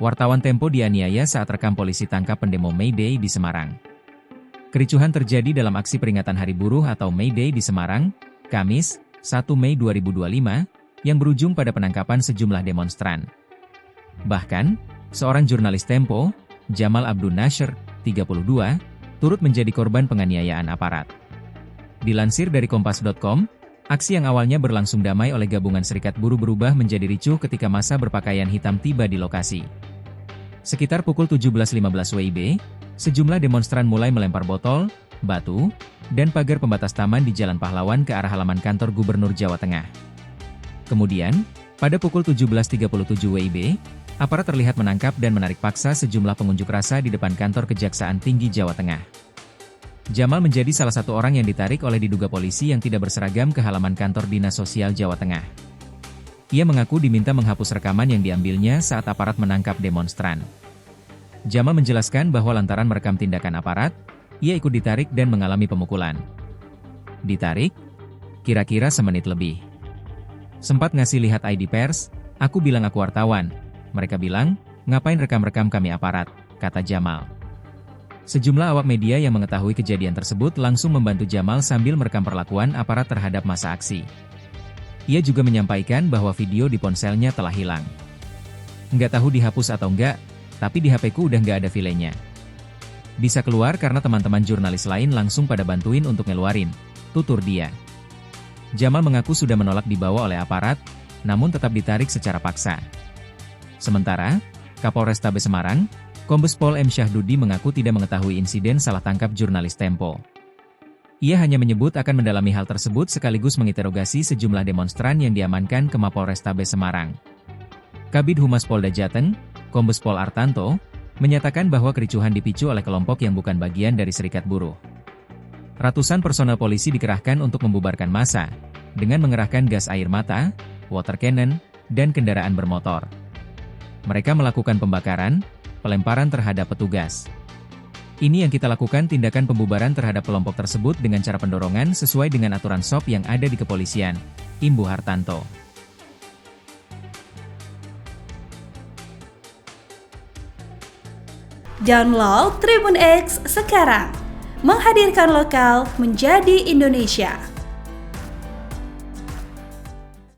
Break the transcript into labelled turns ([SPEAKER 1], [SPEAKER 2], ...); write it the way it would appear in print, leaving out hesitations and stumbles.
[SPEAKER 1] wartawan Tempo dianiaya saat rekam polisi tangkap pendemo May Day di Semarang. Kericuhan terjadi dalam aksi peringatan Hari Buruh atau May Day di Semarang, Kamis, 1 Mei 2025, yang berujung pada penangkapan sejumlah demonstran. Bahkan, seorang jurnalis Tempo, Jamal Abdul Nasir, 32, turut menjadi korban penganiayaan aparat. Dilansir dari Kompas.com, aksi yang awalnya berlangsung damai oleh gabungan Serikat Buruh berubah menjadi ricuh ketika massa berpakaian hitam tiba di lokasi. Sekitar pukul 17.15 WIB, sejumlah demonstran mulai melempar botol, batu, dan pagar pembatas taman di Jalan Pahlawan ke arah halaman kantor Gubernur Jawa Tengah. Kemudian, pada pukul 17.37 WIB, aparat terlihat menangkap dan menarik paksa sejumlah pengunjuk rasa di depan kantor Kejaksaan Tinggi Jawa Tengah. Jamal menjadi salah satu orang yang ditarik oleh diduga polisi yang tidak berseragam ke halaman kantor Dinas Sosial Jawa Tengah. Ia mengaku diminta menghapus rekaman yang diambilnya saat aparat menangkap demonstran. Jamal menjelaskan bahwa lantaran merekam tindakan aparat, ia ikut ditarik dan mengalami pemukulan. Ditarik? Kira-kira semenit lebih. Sempat ngasih lihat ID pers, aku bilang aku wartawan. Mereka bilang, ngapain rekam-rekam kami aparat, kata Jamal. Sejumlah awak media yang mengetahui kejadian tersebut langsung membantu Jamal sambil merekam perlakuan aparat terhadap massa aksi. Ia juga menyampaikan bahwa video di ponselnya telah hilang. Nggak tahu dihapus atau enggak, tapi di HP-ku udah nggak ada filenya. Bisa keluar karena teman-teman jurnalis lain langsung pada bantuin untuk ngeluarin, tutur dia. Jamal mengaku sudah menolak dibawa oleh aparat, namun tetap ditarik secara paksa. Sementara, Kapolrestabes Semarang, Kombes Pol M. Syahdudi mengaku tidak mengetahui insiden salah tangkap jurnalis Tempo. Ia hanya menyebut akan mendalami hal tersebut sekaligus menginterogasi sejumlah demonstran yang diamankan ke Mapolrestabes Semarang. Kabid Humas Polda Jateng, Kombes Pol Artanto, menyatakan bahwa kericuhan dipicu oleh kelompok yang bukan bagian dari Serikat Buruh. Ratusan personel polisi dikerahkan untuk membubarkan massa, dengan mengerahkan gas air mata, water cannon, dan kendaraan bermotor. Mereka melakukan pembakaran, pelemparan terhadap petugas. Ini yang kita lakukan tindakan pembubaran terhadap kelompok tersebut dengan cara pendorongan sesuai dengan aturan SOP yang ada di kepolisian, imbu Hartanto.
[SPEAKER 2] Download Tribun X sekarang, menghadirkan lokal menjadi Indonesia.